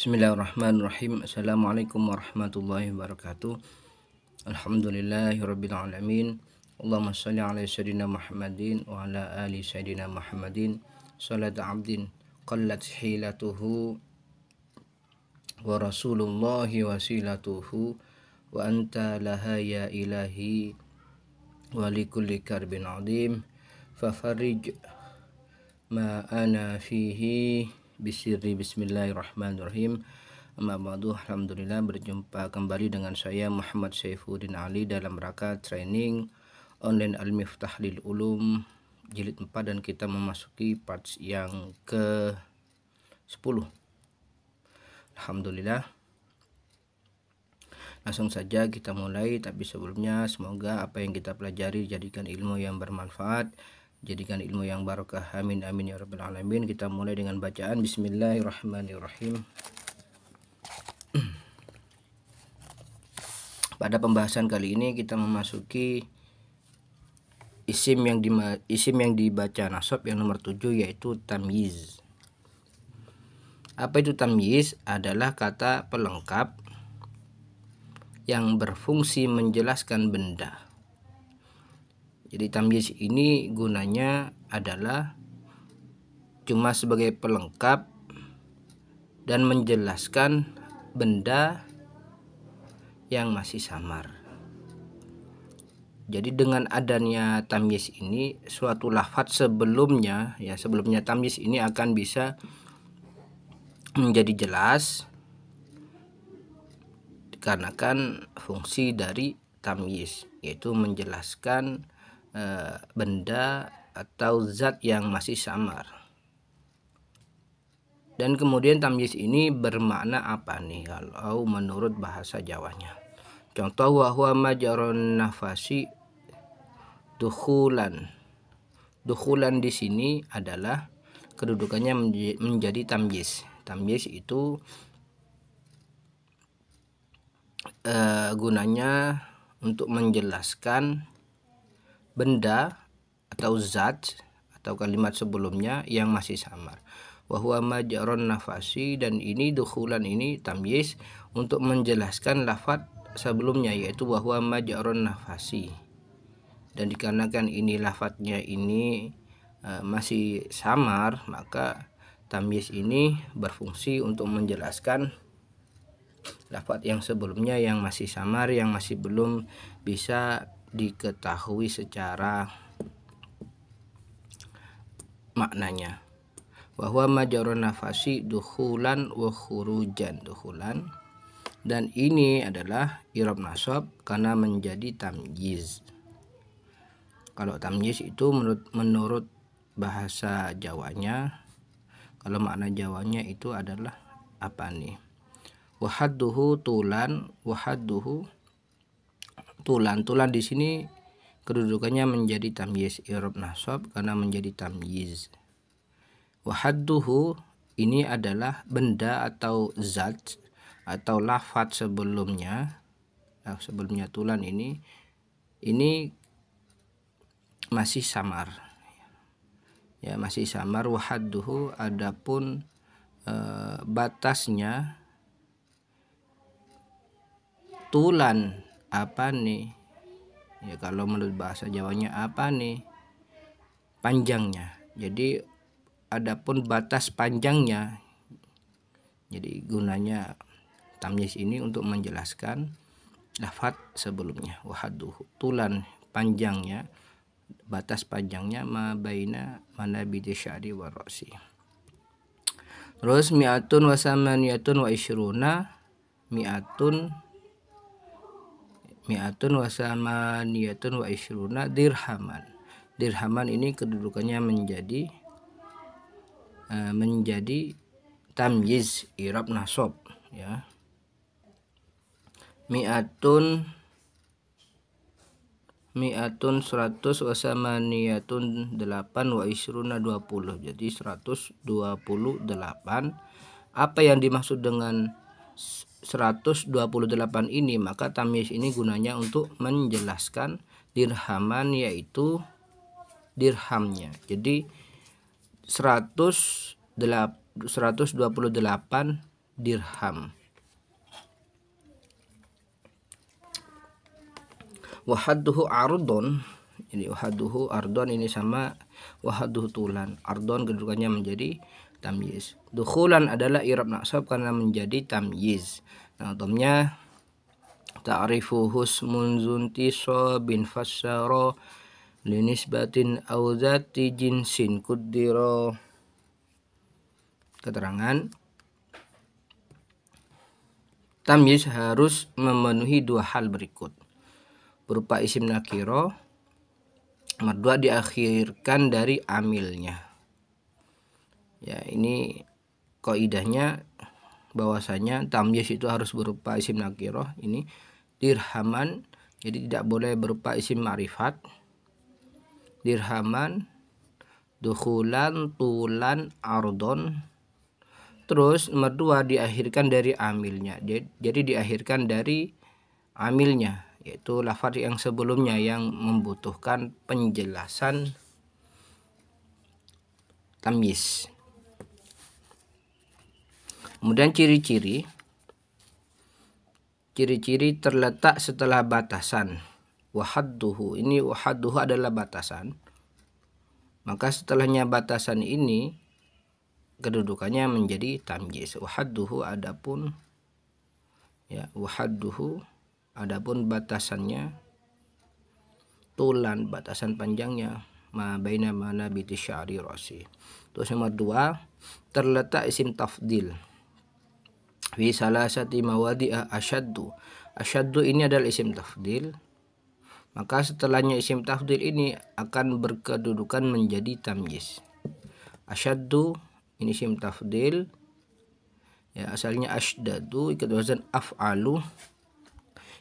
Bismillahirrahmanirrahim. Assalamualaikum warahmatullahi wabarakatuh. Alhamdulillahirabbil alamin. Allahumma shalli ala sayyidina Muhammadin wa ala ali sayyidina Muhammadin. Salatu abdin qallat hilatuhu wa rasulullahi wasilatuhu wa anta laha ya ilahi wa likulli karbin adim fafarij ma ana fihi bisirri. Bismillahirrahmanirrahim. Amma ba'du, alhamdulillah berjumpa kembali dengan saya Muhammad Saifuddin Ali dalam rangka training online Al-Miftah lil Ulum jilid 4, dan kita memasuki parts yang ke 10. Alhamdulillah. Langsung saja kita mulai, tapi sebelumnya semoga apa yang kita pelajari jadikan ilmu yang bermanfaat, jadikan ilmu yang barokah, amin amin ya rabbal alamin. Kita mulai dengan bacaan Bismillahirrahmanirrahim. Pada pembahasan kali ini kita memasuki isim yang dibaca nasab yang nomor 7, yaitu tamyiz. Apa itu tamyiz? Adalah kata pelengkap yang berfungsi menjelaskan benda. Jadi tamyiz ini gunanya adalah cuma sebagai pelengkap dan menjelaskan benda yang masih samar. Jadi dengan adanya tamyiz ini, suatu lafadz sebelumnya tamyiz ini akan bisa menjadi jelas dikarenakan fungsi dari tamyiz, yaitu menjelaskan benda atau zat yang masih samar. Dan kemudian tamyiz ini bermakna apa nih kalau menurut bahasa Jawanya? Contoh, wa huwa majrun nafasi dukhulan. Dukhulan di sini adalah kedudukannya menjadi tamyiz. Tamyiz itu gunanya untuk menjelaskan benda atau zat atau kalimat sebelumnya yang masih samar. Wa huwa majrun nafasi, dan ini dukhulan ini tamyiz untuk menjelaskan lafaz sebelumnya, yaitu wa huwa majrun nafasi. Dan dikarenakan ini lafadznya ini masih samar, maka tamyiz ini berfungsi untuk menjelaskan lafaz yang sebelumnya yang masih samar, yang masih belum bisa diketahui secara maknanya. Wa huwa majrun nafasi dukhulan wa khurujan. Dukhulan, dan ini adalah i'rab nasab karena menjadi tamyiz. Kalau tamyiz itu menurut bahasa Jawanya, kalau makna Jawanya itu adalah apa nih? Wahadduhu tulan, wahadduhu tulan. Tulan di sini kedudukannya menjadi tamyiz, i'rab nasab karena menjadi tamyiz. Wahadduhu ini adalah benda atau zat atau lafadz sebelumnya. Nah, sebelumnya tulan ini masih samar. Ya, masih samar. Wahadduhu, adapun batasnya tulan apa nih? Ya, kalau menurut bahasa Jawanya apa nih? Panjangnya. Jadi adapun batas panjangnya, jadi gunanya tamyiz ini untuk menjelaskan lafadz sebelumnya. Wahadduhu, tulan panjangnya, batas panjangnya, ma baina manabidi sya'ri wa ra'si. Terus mi'atun wa samaniyatun wa isyruna, mi'atun wa samaniyatun wa isyruna dirhaman. Dirhaman ini kedudukannya menjadi tamyiz, i'rab nasab, ya. Mi'atun 100 wa samaniyatun 8 wa isyruna 20. Jadi 128. Apa yang dimaksud dengan 128 ini? Maka tamyiz ini gunanya untuk menjelaskan dirhaman, yaitu dirhamnya. Jadi 128 dirham. Wahadduhu ardon, ini wahadduhu ardon ini sama wahadduhu tulan. Ardon kedudukannya menjadi tamyiz. Dukhulan adalah i'rab nasab karena menjadi tamyiz. Nah, contohnya ta'rifu husmun zuntisa bin fassara linisbatin aw zati jinsin kuddira. Keterangan, tamyiz harus memenuhi dua hal berikut, berupa isim nakiro, nomor dua diakhirkan dari amilnya. Ya, ini kaidahnya bahwasanya tamyiz itu harus berupa isim nakiro, ini dirhaman, jadi tidak boleh berupa isim ma'rifat. Dirhaman, dukhulan, tulan, ardon. Terus nomor dua diakhirkan dari amilnya, jadi diakhirkan dari amilnya, yaitu lafaz yang sebelumnya yang membutuhkan penjelasan tamyiz. Kemudian ciri-ciri terletak setelah batasan. Wahadduhu, ini wahadduhu adalah batasan, maka setelahnya batasan ini kedudukannya menjadi tamyiz. Wahadduhu adapun batasannya tulan, batasan panjangnya, ma baina manabiti sya'ri rasi. Terus nomor dua, terletak isim tafdil fi salasati mawadi'a asyaddu. Asyaddu ini adalah isim tafdil, maka setelahnya isim tafdil ini akan berkedudukan menjadi tamyiz. Asyaddu ini isim tafdil, ya asalnya asydadu, ikut wazan af'alu.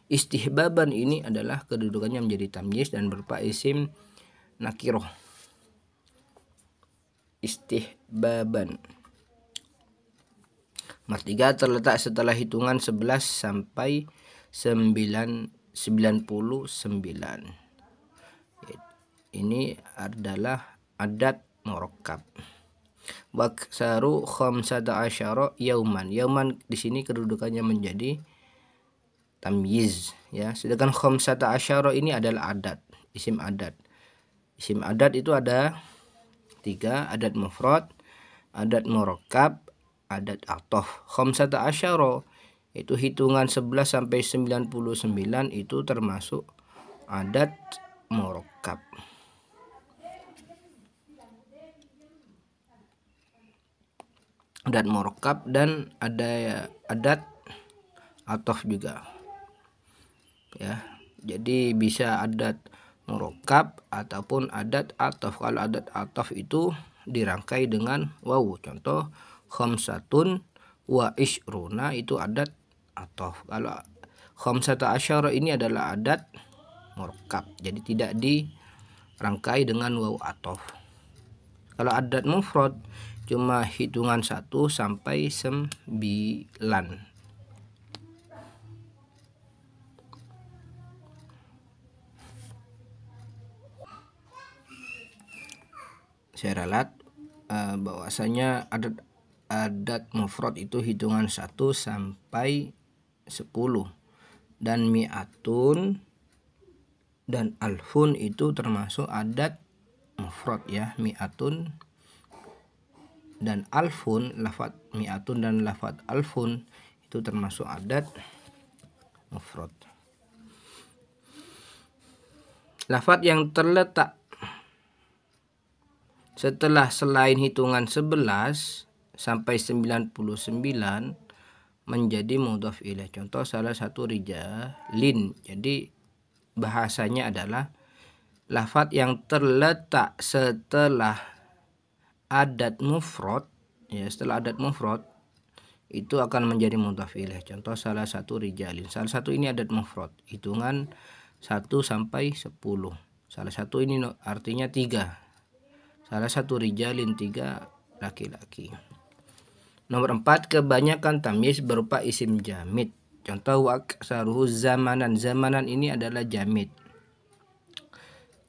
Istihbaban ini adalah kedudukannya menjadi tamyiz dan berupa isim nakiroh. Istihbaban. Nomor 3, terletak setelah hitungan 11 sampai 99. Ini adalah adat murakkab. Waksaru khamsata asyara yauman. Yauman di sini kedudukannya menjadi tamyiz, ya. Sedangkan khamsata asyara ini adalah adat, isim adat. Isim adat itu ada 3, adat mufrad, adat murakkab, adat atof. Khamsata asyara itu hitungan 11 sampai 99 itu termasuk adat murakkab. Adat murakkab dan ada adat atof juga, ya. Jadi bisa adat murakkab ataupun adat atof. Kalau adat atof itu dirangkai dengan wawu, contoh khamsatun wa ishruna itu adat atof. Kalau khamsata asyara ini adalah adat murakkab, jadi tidak dirangkai dengan wawu atof. Kalau adat mufrad cuma hitungan 1 sampai 9. Saya ralat bahwasanya adat mufrad itu hitungan 1 sampai 10, dan mi'atun dan alfun itu termasuk adat mufrad, ya. Mi'atun dan alfun, lafaz mi'atun dan lafaz alfun itu termasuk adat mufrad. Lafaz yang terletak setelah selain hitungan 11 sampai 99 menjadi mudhaf ilaih. Contoh salah satu rijalin. Jadi bahasanya adalah lafaz yang terletak setelah adat mufrad, ya, setelah adat mufrad itu akan menjadi mudhaf ilaih. Contoh salah satu rijalin. Salah satu ini adat mufrad, hitungan 1 sampai 10. Salah satu ini artinya 3. Salah satu rijalin 3 laki-laki. Nomor 4, kebanyakan tamyiz berupa isim jamid. Contoh waksaruhu zamanan. Zamanan ini adalah jamid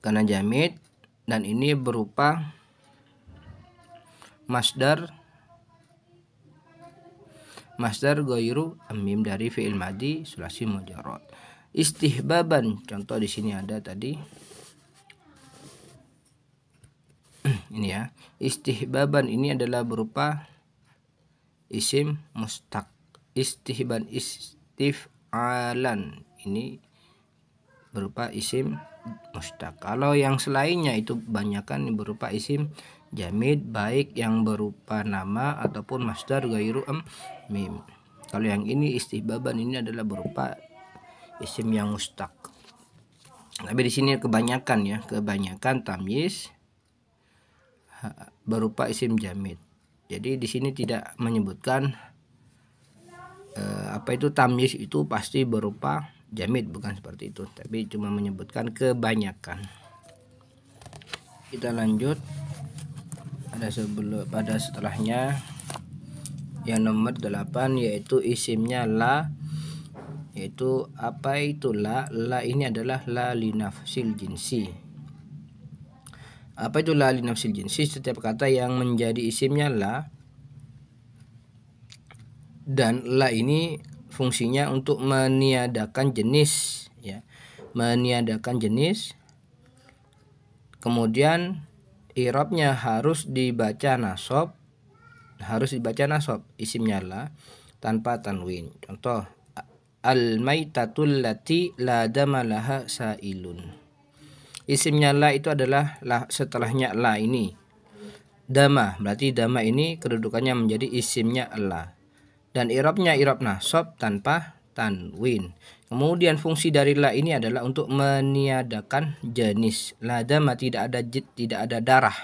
karena jamid, dan ini berupa masdar masdar ghairu mim dari fi'il madhi sulasi mujarrad. Istihbaban, contoh di sini ada tadi ini ya. Istihbaban ini adalah berupa isim mustaq. Istihban istif'alan ini berupa isim mustaq. Kalau yang selainnya itu kebanyakan berupa isim jamid, baik yang berupa nama ataupun masdar ghairu mim. Kalau yang ini istihbaban ini adalah berupa isim yang mustaq. Tapi di sini kebanyakan ya, kebanyakan tamyiz berupa isim jamid. Jadi di sini tidak menyebutkan apa itu tamyiz itu pasti berupa jamid, bukan seperti itu, tapi cuma menyebutkan kebanyakan. Kita lanjut pada setelahnya yang nomor 8, yaitu isimnya la, yaitu apa itu la? La ini adalah la li nafsil jinsi. Apa itu la li nafsil jinsi? Setiap kata yang menjadi isimnya la, dan la ini fungsinya untuk meniadakan jenis ya, meniadakan jenis. Kemudian i'rabnya harus dibaca nasab, isimnya la tanpa tanwin. Contoh, al maitatul lati la dama laha sailun. Isimnya la itu adalah la, setelahnya la ini dama, berarti dama ini kedudukannya menjadi isimnya la. Dan i'rabnya i'rab nasab tanpa tanwin. Kemudian fungsi dari la ini adalah untuk meniadakan jenis. La dama tidak ada darah.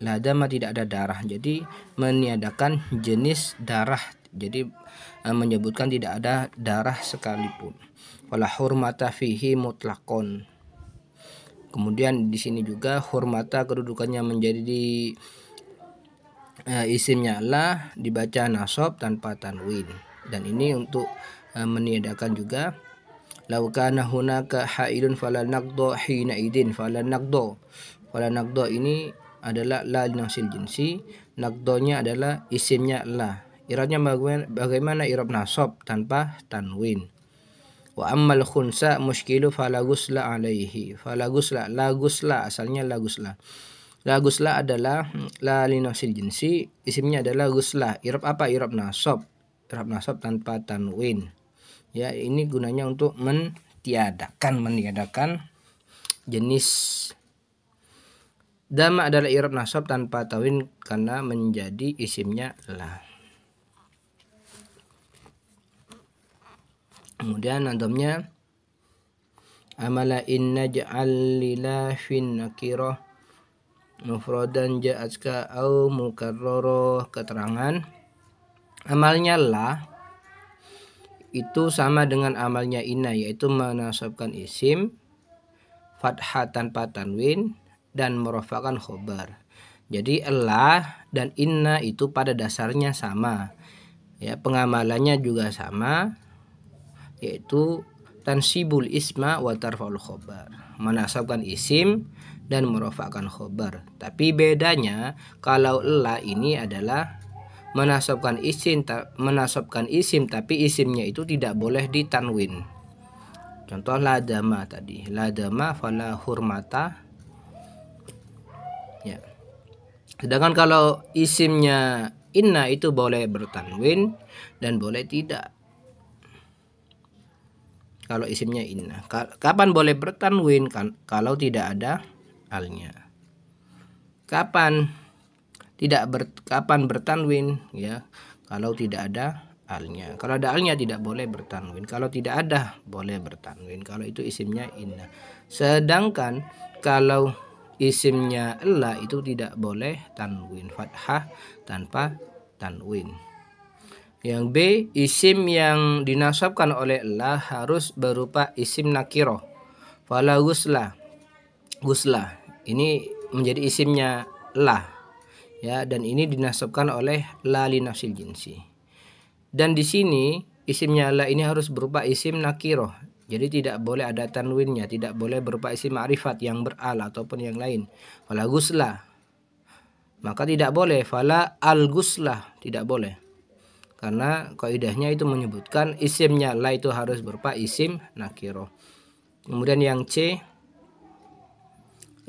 La dama tidak ada darah. Jadi meniadakan jenis darah. Jadi menyebutkan tidak ada darah sekalipun. Wala hurmata fihi mutlaqon. Kemudian di sini juga hurmata kedudukannya menjadi isimnya la, dibaca nasab tanpa tanwin. Dan ini untuk meniadakan juga law kana hunaka haidun fala naqdo hina idin. Fala naqdo ini adalah la nafsil jinsi, naqdonya adalah isimnya la. I'rabnya bagaimana? I'rab nasab tanpa tanwin. Wa ammal khunsa mushkilu fala ghusla alaihi. Fala ghusla, la ghusla asalnya la ghusla. La ghusla adalah la li nafsil jinsi, isimnya adalah ghusla. I'rab apa? I'rab nasab. I'rab nasab tanpa tanwin. Ya, ini gunanya untuk meniadakan jenis. Dama adalah i'rab nasab tanpa tanwin karena menjadi isimnya la. Kemudian nadamnya amala inna ja'al lila fin nakirah mufradan ja'atka au mukarrara. Keterangan amalnya la itu sama dengan amalnya inna, yaitu menasabkan isim fathah tanpa tanwin dan merofakkan khobar. Jadi la dan inna itu pada dasarnya sama ya, pengamalannya juga sama, yaitu tansibul isma wa tarfa'ul khobar, menasabkan isim dan merofakkan khobar. Tapi bedanya kalau la ini adalah menasabkan isim tapi isimnya itu tidak boleh ditanwin. Contoh la dama tadi, la dama fala hurmata ya. Sedangkan kalau isimnya inna itu boleh bertanwin dan boleh tidak. Kalau isimnya inna, kapan boleh bertanwin? Kalau tidak ada alnya. Kapan bertanwin ya? Kalau tidak ada alnya. Kalau ada alnya tidak boleh bertanwin. Kalau tidak ada boleh bertanwin. Kalau itu isimnya inna. Sedangkan kalau isimnya la itu tidak boleh tanwin, fathah tanpa tanwin. Yang B, isim yang dinasabkan oleh la harus berupa isim nakiroh. Fala ghusla. Ghusla ini menjadi isimnya la ya, dan ini dinasabkan oleh la li nafsil jinsi. Dan di sini isimnya la ini harus berupa isim nakiroh. Jadi tidak boleh ada tanwinnya, tidak boleh berupa isim ma'rifat yang beral ataupun yang lain. Fala ghusla, maka tidak boleh fala al ghusla, tidak boleh. karena kaidahnya itu menyebutkan isimnya la itu harus berupa isim nakiro. Kemudian yang C,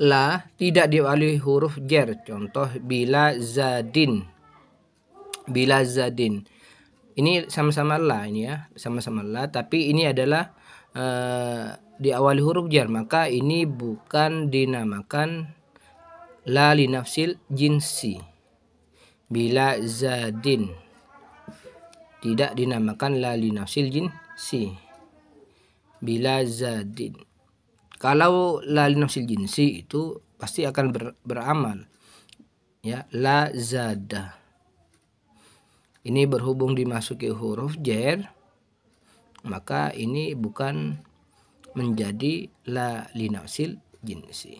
la tidak diawali huruf jar. Contoh bila zadin. Bila zadin. Ini sama-sama la ini ya, sama-sama la, tapi ini adalah diawali huruf jar, maka ini bukan dinamakan la li nafsil jinsi. Bila zadin tidak dinamakan la li nafsil jinsi. Bila zadin. Kalau la li nafsil jinsi itu pasti akan beramal. Ya, la zada. Ini berhubung dimasuki huruf jar, maka ini bukan menjadi la li nafsil jinsi.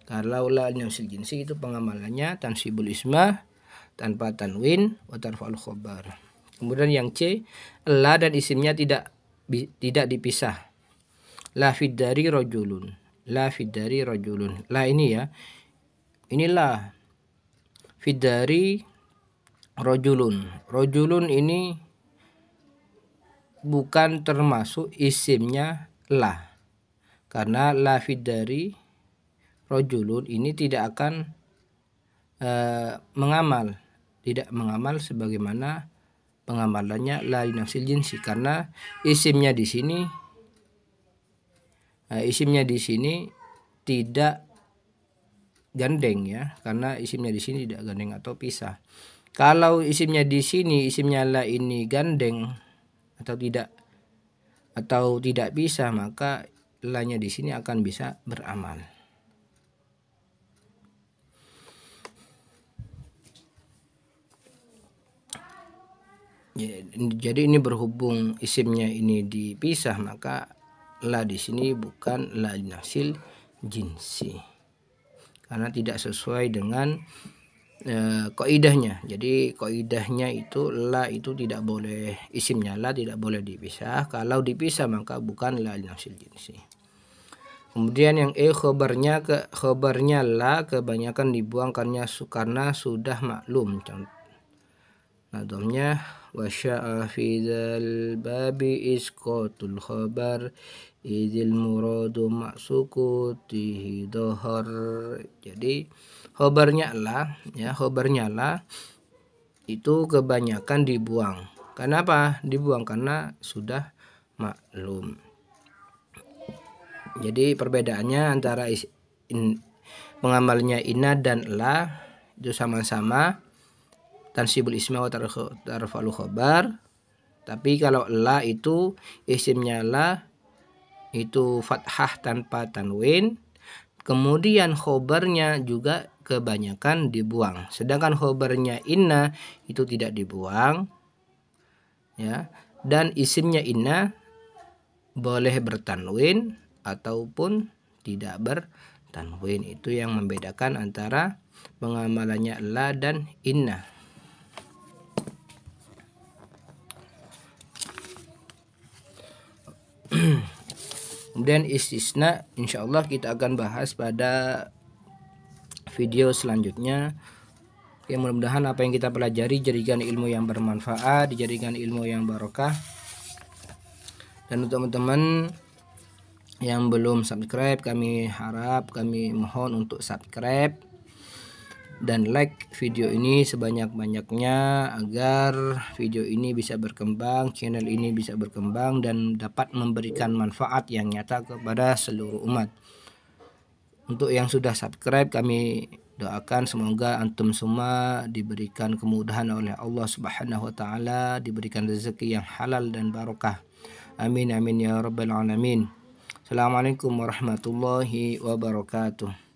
Kalau la li nafsil jinsi itu pengamalannya tansibul ismah tanpa tanwin wa tarfa'ul khobar. Kemudian yang C, la dan isimnya tidak dipisah. La fid dari rajulun. La fid dari rajulun. La ini ya. Inilah fid dari rajulun. Rajulun ini bukan termasuk isimnya la. Karena la fid dari rajulun ini tidak akan mengamal. Tidak mengamal sebagaimana pengamalannya la li nafsil jinsi, karena isimnya di sini tidak gandeng ya, karena isimnya di sini tidak gandeng atau pisah. Kalau isimnya di sini, isimnya la ini gandeng atau tidak pisah, maka la-nya di sini akan bisa beramal. Ya, jadi ini berhubung isimnya ini dipisah, maka la di sini bukan la li nafsil jinsi, karena tidak sesuai dengan kaidahnya. Jadi kaidahnya itu la itu tidak boleh, isimnya la tidak boleh dipisah. Kalau dipisah maka bukan la li nafsil jinsi. Kemudian yang E, khobarnya la kebanyakan dibuang karena sudah maklum. Contohnya wasya'a fi dzal babi isqatul khabar idzil muradu ma'sukutihi dhahar. Jadi khabarnya la ya, khabarnya la itu kebanyakan dibuang. Kenapa dibuang? Karena sudah maklum. Jadi perbedaannya antara pengamalnya inna dan la itu sama-sama tansibul isma wa tarfa'ul khobar. Tapi kalau la itu isimnya la itu fathah tanpa tanwin, kemudian khobarnya juga kebanyakan dibuang. Sedangkan khobarnya inna itu tidak dibuang ya, dan isimnya inna boleh bertanwin ataupun tidak bertanwin. Itu yang membedakan antara pengamalannya la dan inna. Kemudian istisna insyaallah kita akan bahas pada video selanjutnya. Ya, mudah-mudahan apa yang kita pelajari jadikan ilmu yang bermanfaat, dijadikan ilmu yang barokah. Dan untuk teman-teman yang belum subscribe, kami mohon untuk subscribe dan like video ini sebanyak-banyaknya agar video ini bisa berkembang, channel ini bisa berkembang dan dapat memberikan manfaat yang nyata kepada seluruh umat. Untuk yang sudah subscribe, kami doakan semoga antum semua diberikan kemudahan oleh Allah Subhanahu wa taala, diberikan rezeki yang halal dan barokah. Amin amin ya rabbal alamin. Assalamualaikum warahmatullahi wabarakatuh.